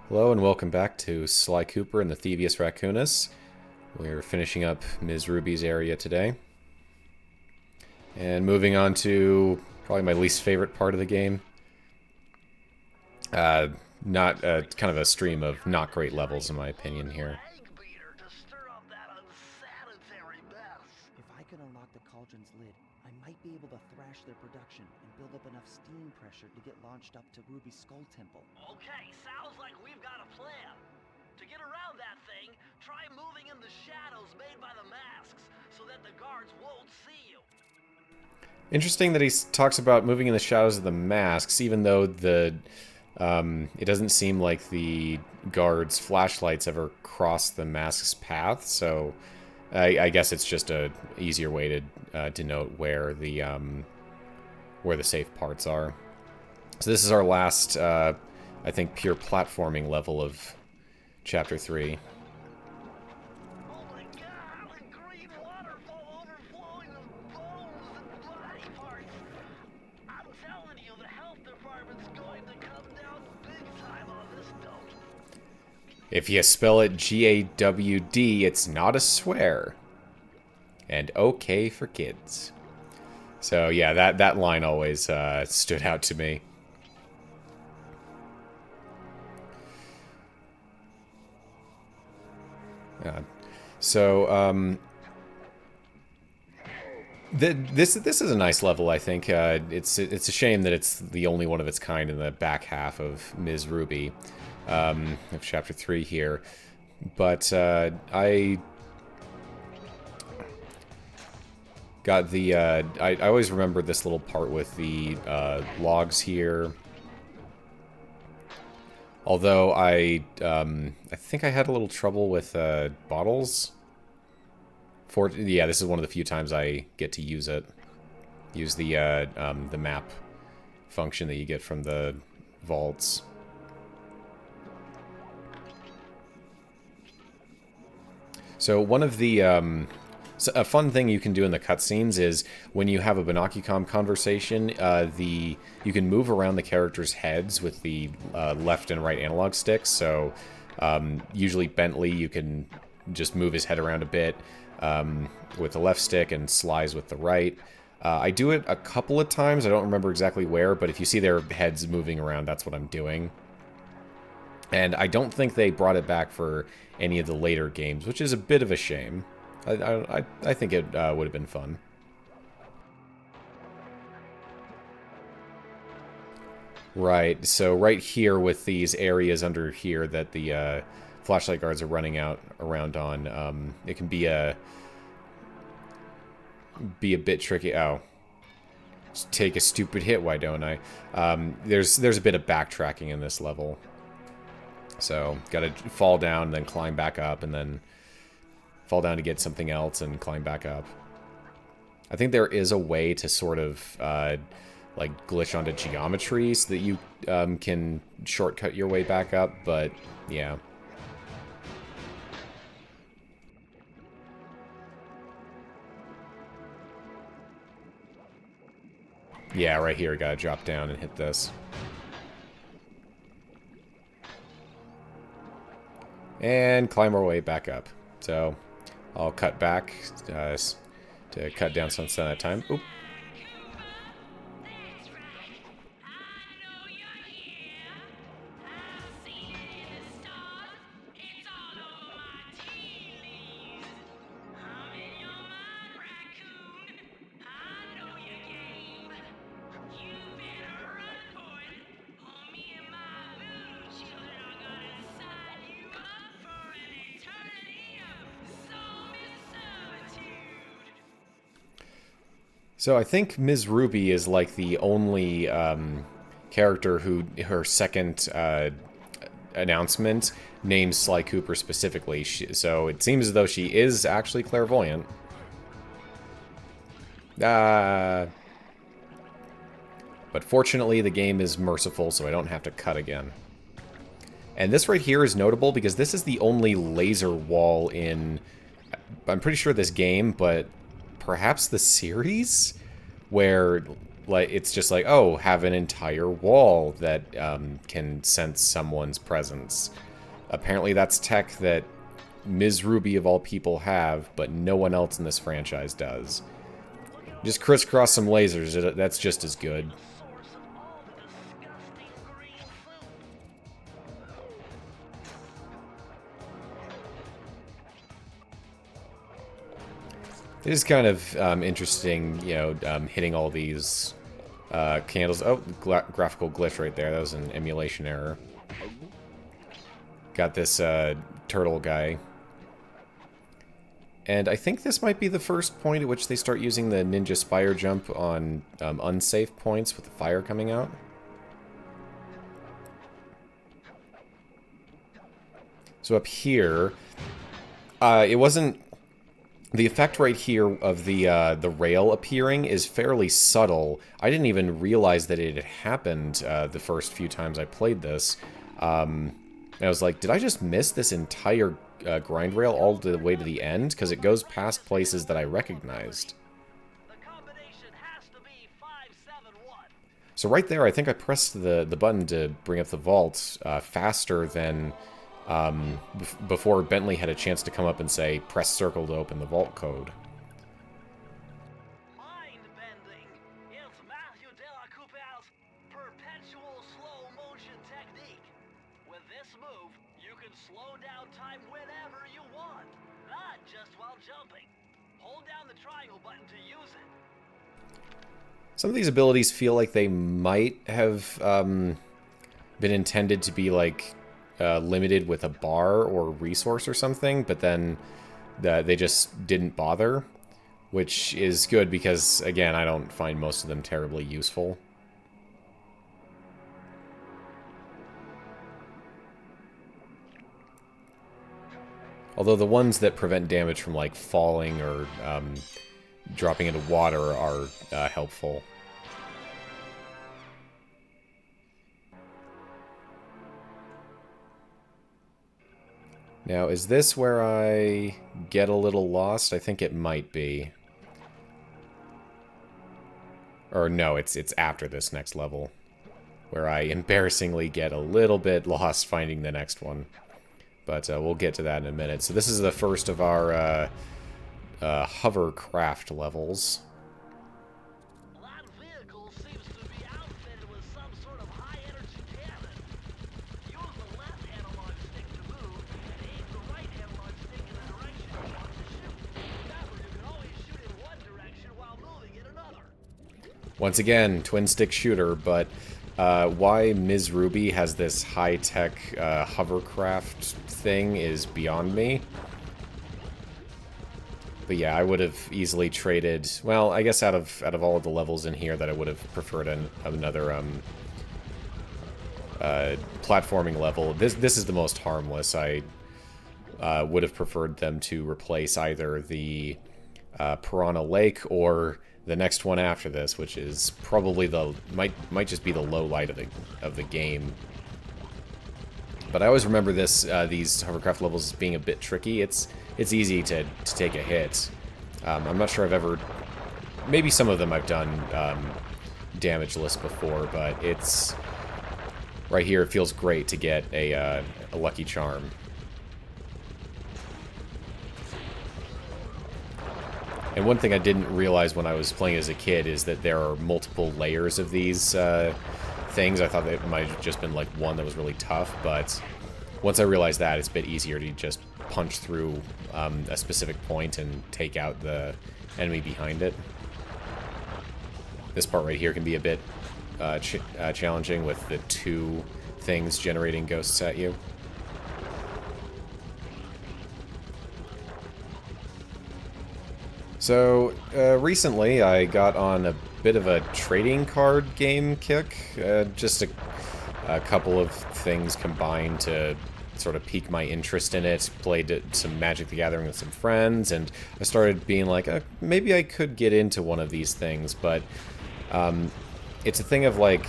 Hello and welcome back to Sly Cooper and the Thievius Raccoonus. We're finishing up Ms. Ruby's area today. And moving on to probably my least favorite part of the game. Not kind of a stream of not great levels in my opinion here. If I could unlock the cauldron's lid, I might be able to thrash their production and build up enough steam pressure to get launched up to Ruby's Skull Temple. Okay, sounds like we've got a plan. To get around that thing, try moving in the shadows made by the masks so that the guards won't see you. Interesting that he talks about moving in the shadows of the masks, even though it doesn't seem like the guards' flashlights ever cross the mask's path, so I guess it's just a easier way to denote where the safe parts are. So this is our last, I think, pure platforming level of Chapter 3. Oh my god, the green waterfall overflowing with bones and body parts. I'm telling you, the health department's going to come down big time on this dope. If you spell it G-A-W-D, it's not a swear. And okay for kids. So yeah, that line always stood out to me. This is a nice level, I think. It's a shame that it's the only one of its kind in the back half of Ms. Ruby, of Chapter 3 here. But I got the I always remember this little part with the logs here. Although I think I had a little trouble with bottles. Yeah, this is one of the few times I get to use it. Use the map function that you get from the vaults. So one of the a fun thing you can do in the cutscenes is when you have a Binocucom conversation, you can move around the characters' heads with the left and right analog sticks. So usually Bentley, you can just move his head around a bit with the left stick and Sly's with the right. I do it a couple of times. I don't remember exactly where, but if you see their heads moving around, that's what I'm doing. And I don't think they brought it back for any of the later games, which is a bit of a shame. I think it would have been fun. Right, so right here with these areas under here that the flashlight guards are running around on, it can be a bit tricky. Oh, just take a stupid hit, why don't I? There's a bit of backtracking in this level, so gotta fall down, then climb back up, and then fall down to get something else and climb back up. I think there is a way to sort of like glitch onto geometry so that you can shortcut your way back up, but yeah. Yeah, right here, gotta drop down and hit this. And climb our way back up. So I'll cut back to cut down some sun at time. Oop. So I think Ms. Ruby is like the only character who her second announcement names Sly Cooper specifically. So it seems as though she is actually clairvoyant. But fortunately the game is merciful, so I don't have to cut again. And this right here is notable because this is the only laser wall in, I'm pretty sure this game, but perhaps the series, where like it's just like, oh, have an entire wall that can sense someone's presence. Apparently that's tech that Ms. Ruby of all people have, but no one else in this franchise does. Just crisscross some lasers, that's just as good. Source of all the disgusting green soup. It is kind of interesting, you know, hitting all these candles. Oh, graphical glitch right there. That was an emulation error. Got this turtle guy. And I think this might be the first point at which they start using the ninja spire jump on unsafe points with the fire coming out. So up here, it wasn't... The effect right here of the rail appearing is fairly subtle. I didn't even realize that it had happened the first few times I played this. And I was like, did I just miss this entire grind rail all the way to the end? Because it goes past places that I recognized. The combination has to be 571. So right there, I think I pressed the button to bring up the vault faster than... before Bentley had a chance to come up and say, press circle to open the vault code. Mind-bending is Matthew de la Coupe's perpetual slow motion technique. With this move, you can slow down time whenever you want, not just while jumping. Hold down the triangle button to use it. Some of these abilities feel like they might have been intended to be like limited with a bar or resource or something, but then they just didn't bother, which is good because, again, I don't find most of them terribly useful. Although the ones that prevent damage from, like, falling or dropping into water are helpful. Now, is this where I get a little lost? I think it might be. Or no, it's after this next level, where I embarrassingly get a little bit lost finding the next one. But we'll get to that in a minute. So this is the first of our hovercraft levels. That vehicle seems to be outfitted with some sort of high-energy cannon. Use the left analog stick to move, and aim the right analog stick in the direction you want to shoot. Remember, you can always shoot in one direction while moving in another. Once again, twin-stick shooter, but why Ms. Ruby has this high-tech hovercraft thing is beyond me. But yeah, I would have easily traded... Well, I guess out of all of the levels in here that I would have preferred another platforming level. This is the most harmless. I would have preferred them to replace either the Piranha Lake or the next one after this, which is probably might just be the low light of the game. But I always remember these hovercraft levels as being a bit tricky. It's easy to take a hit. I'm not sure I've ever... Maybe some of them I've done damageless before, but it's... Right here, it feels great to get a lucky charm. And one thing I didn't realize when I was playing as a kid is that there are multiple layers of these things. I thought it might have just been like one that was really tough, but once I realized that, it's a bit easier to just punch through a specific point and take out the enemy behind it. This part right here can be a bit challenging with the two things generating ghosts at you. So, recently I got on a bit of a trading card game kick. Just a couple of things combined to sort of pique my interest in it. Played some Magic the Gathering with some friends, and I started being like, maybe I could get into one of these things, but it's a thing of like,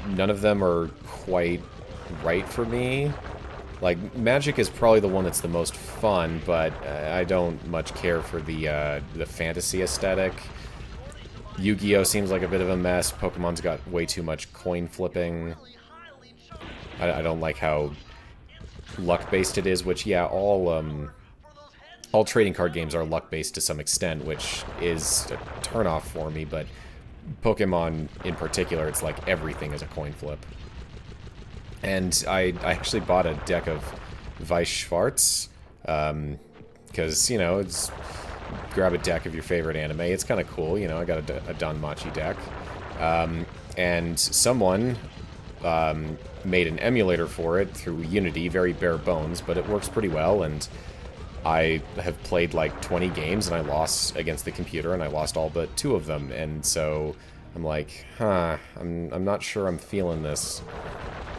none of them are quite right for me. Like, Magic is probably the one that's the most fun, but I don't much care for the fantasy aesthetic. Yu-Gi-Oh! Seems like a bit of a mess. Pokemon's got way too much coin flipping. I don't like how luck-based it is, which, yeah, all trading card games are luck-based to some extent, which is a turnoff for me, but Pokemon in particular, it's like everything is a coin flip. And I actually bought a deck of Weiss Schwarz, because, you know, it's grab a deck of your favorite anime. It's kind of cool, you know, I got a Danmachi deck. And someone made an emulator for it through Unity, very bare bones, but it works pretty well, and I have played like 20 games, and I lost against the computer, and I lost all but 2 of them, and so I'm like, I'm not sure I'm feeling this.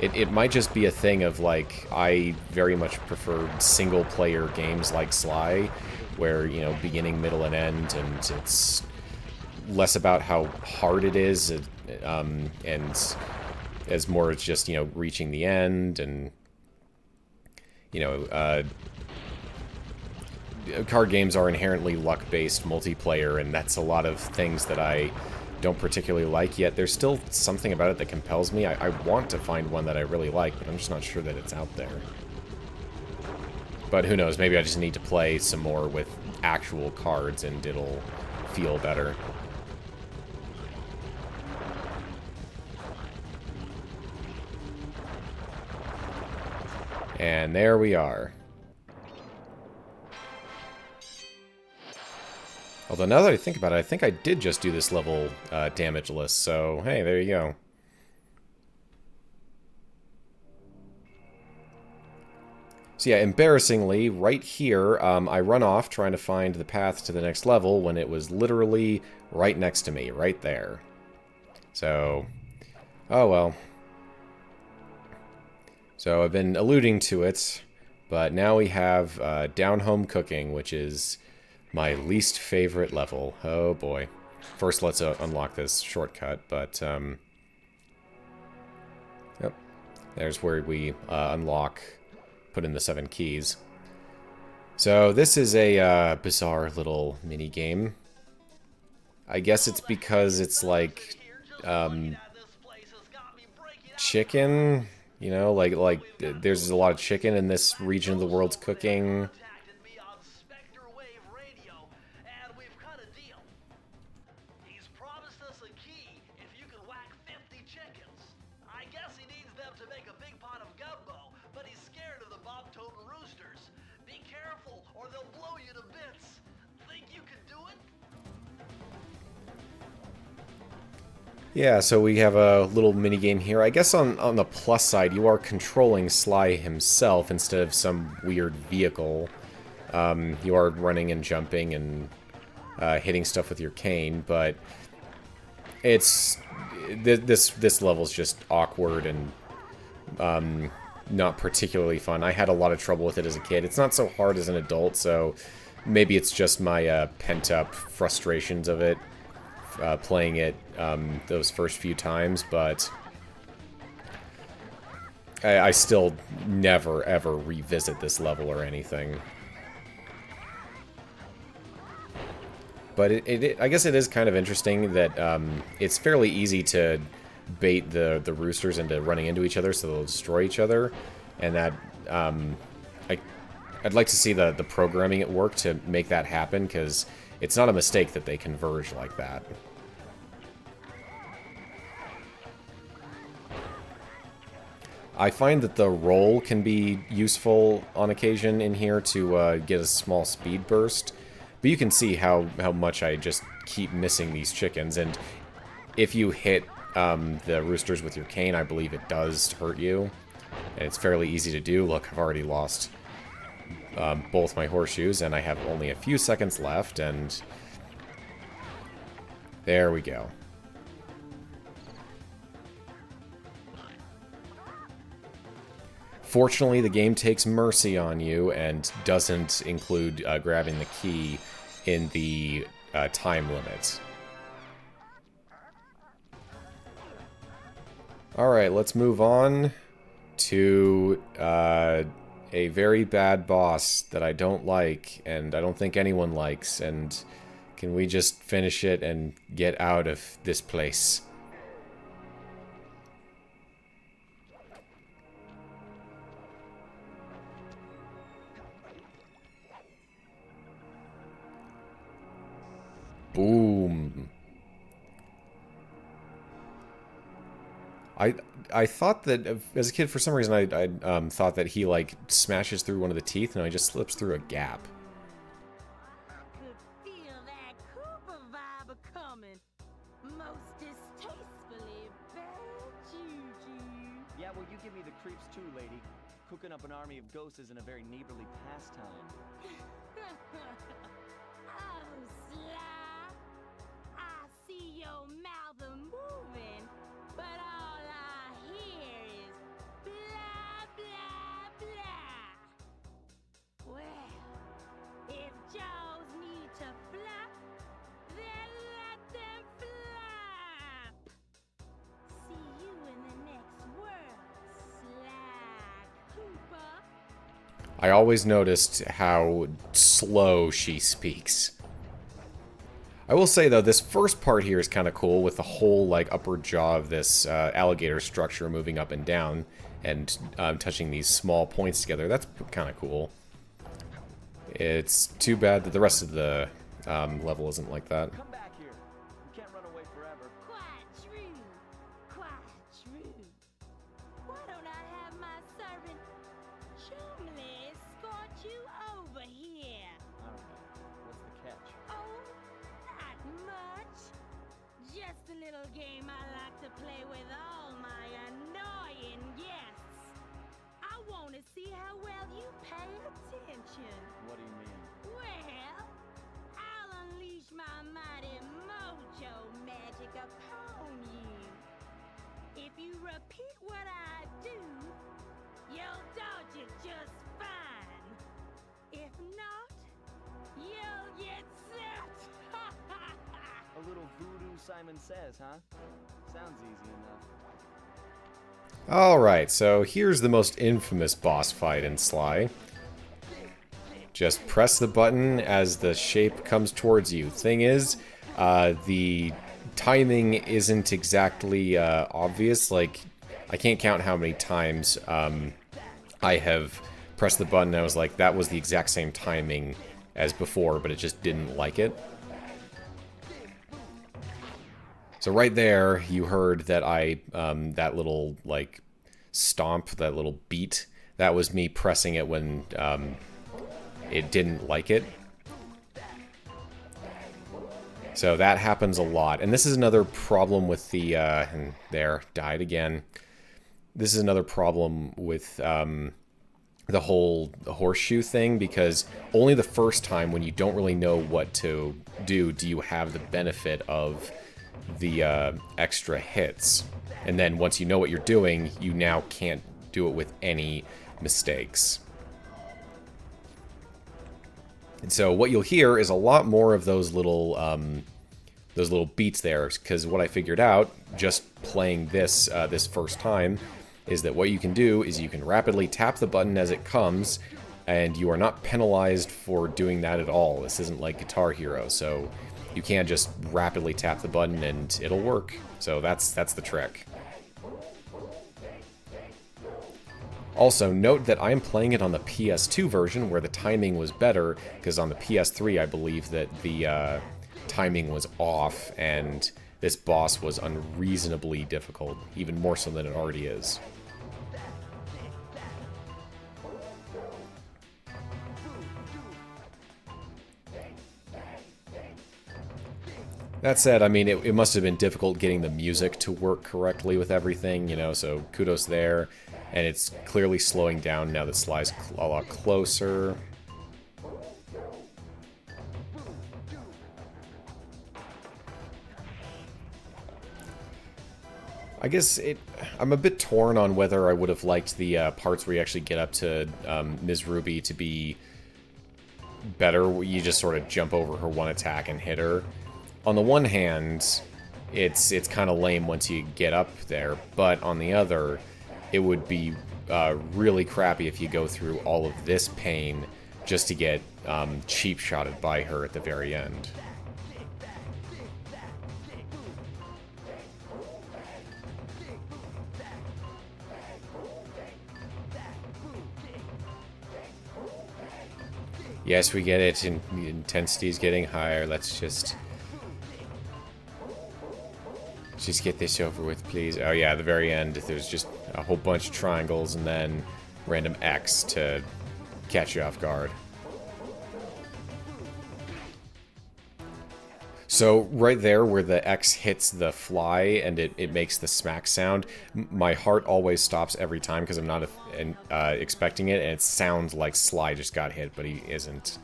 It might just be a thing of, like, I very much prefer single-player games like Sly, where, you know, beginning, middle, and end, and it's less about how hard it is, and as more it's just, you know, reaching the end, and, you know, card games are inherently luck-based multiplayer, and that's a lot of things that I don't particularly like, yet there's still something about it that compels me. I want to find one that I really like, but I'm just not sure that it's out there. But who knows, maybe I just need to play some more with actual cards and it'll feel better. And there we are. Although now that I think about it, I think I did just do this level damageless, so hey, there you go. So yeah, embarrassingly, right here, I run off trying to find the path to the next level when it was literally right next to me, right there. So, oh well. So I've been alluding to it, but now we have Down Home Cooking, which is my least favorite level. Oh boy. First, let's unlock this shortcut, but, yep. There's where we unlock, put in the 7 keys. So this is a bizarre little mini-game. I guess it's because it's like, chicken? You know, like there's a lot of chicken in this region of the world's cooking. Yeah, so we have a little mini game here. I guess on the plus side, you are controlling Sly himself instead of some weird vehicle. You are running and jumping and hitting stuff with your cane, but it's this level's just awkward and not particularly fun. I had a lot of trouble with it as a kid. It's not so hard as an adult, so maybe it's just my pent-up frustrations of it. Playing it those first few times, but I still never ever revisit this level or anything. But I guess it is kind of interesting that it's fairly easy to bait the roosters into running into each other so they'll destroy each other, and that I'd like to see the programming at work to make that happen, because it's not a mistake that they converge like that. I find that the roll can be useful on occasion in here to get a small speed burst, but you can see how much I just keep missing these chickens, and if you hit the roosters with your cane, I believe it does hurt you, and it's fairly easy to do. Look, I've already lost both my horseshoes, and I have only a few seconds left, and there we go. Fortunately, the game takes mercy on you and doesn't include grabbing the key in the time limits. Alright, let's move on to a very bad boss that I don't like, and I don't think anyone likes, and Can we just finish it and get out of this place? Boom. I thought that, as a kid, for some reason, I thought that he, like, smashes through one of the teeth, and he just slips through a gap. I could feel that Cooper vibe a-coming. Most distastefully bad juju. Yeah, well, you give me the creeps too, lady. Cooking up an army of ghosts isn't a very neighborly pastime. Oh, Sly. I see your mouth a-moving, but all I hear is blah, blah, blah. Well, if jaws need to flap, then let them flap. See you in the next world, Sly Cooper. I always noticed how slow she speaks. I will say, though, this first part here is kind of cool, with the whole, like, upper jaw of this alligator structure moving up and down, and touching these small points together. That's kind of cool. It's too bad that the rest of the level isn't like that. Come back here. You can't run away forever. Quite true. Quite true. Why don't I have my servant Chumley escort you over here? I don't know. What's the catch? Oh, not much. Just a little game I like to play with all my annoying guests. I want to see how well you pay attention. What do you mean? Well, I'll unleash my mighty mojo magic upon you. If you repeat what I do, you'll dodge it just fine. If not, you'll get set. A little voodoo Simon Says, huh? Sounds easy enough. Alright, so here's the most infamous boss fight in Sly. Just press the button as the shape comes towards you. Thing is, the timing isn't exactly obvious. Like, I can't count how many times I have pressed the button and I was like, that was the exact same timing as before, but it just didn't like it. So right there, you heard that that little, like, stomp, that little beat, that was me pressing it when it didn't like it. So that happens a lot. And this is another problem with the, and there, died again. This is another problem with the whole horseshoe thing, because only the first time, when you don't really know what to do you have the benefit of the extra hits. And then once you know what you're doing, you now can't do it with any mistakes. And so what you'll hear is a lot more of those little beats there, because what I figured out just playing this this first time is that what you can do is you can rapidly tap the button as it comes, and you are not penalized for doing that at all. This isn't like Guitar Hero, so you can just rapidly tap the button and it'll work. So that's the trick. Also, note that I'm playing it on the PS2 version, where the timing was better, because on the PS3 I believe that the timing was off, and this boss was unreasonably difficult, even more so than it already is. That said, I mean, it must have been difficult getting the music to work correctly with everything, you know, so kudos there. And it's clearly slowing down now that Sly's a lot closer. I guess I'm a bit torn on whether I would have liked the parts where you actually get up to Ms. Ruby to be better, where you just sort of jump over her one attack and hit her. On the one hand, it's kind of lame once you get up there, but on the other, it would be really crappy if you go through all of this pain just to get cheap-shotted by her at the very end. Yes, we get it. Intensity's getting higher. Let's just get this over with, please. Oh yeah, at the very end, there's just a whole bunch of triangles and then random X to catch you off guard. So right there where the X hits the fly and it makes the smack sound, my heart always stops every time because I'm not expecting it, and it sounds like Sly just got hit, but he isn't.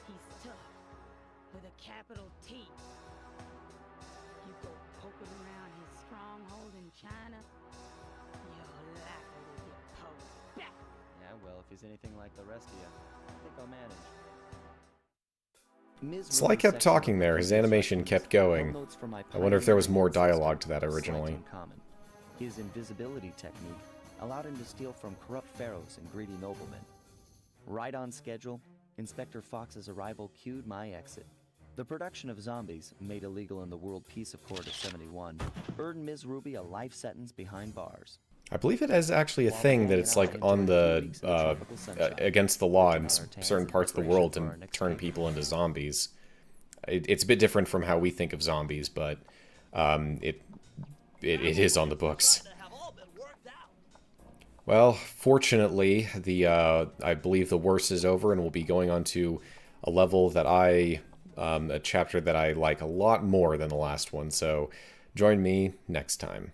He's tough, with a capital T. You go poking around his stronghold in China, you're likely to get posed back. Yeah, well, if he's anything like the rest of you, I think I'll manage. Sly kept talking there, his animation kept going. I wonder if there was more dialogue to that originally. His invisibility technique allowed him to steal from corrupt pharaohs and greedy noblemen. Right on schedule, Inspector Fox's arrival cued my exit. The production of zombies, made illegal in the World Peace Accord of '71, earned Ms. Ruby a life sentence behind bars. I believe it is actually a thing that it's like on the, against the law in certain parts of the world to turn people into zombies. It's a bit different from how we think of zombies, but it is on the books. Well, fortunately, I believe the worst is over, and we'll be going on to a level that a chapter that I like a lot more than the last one, so join me next time.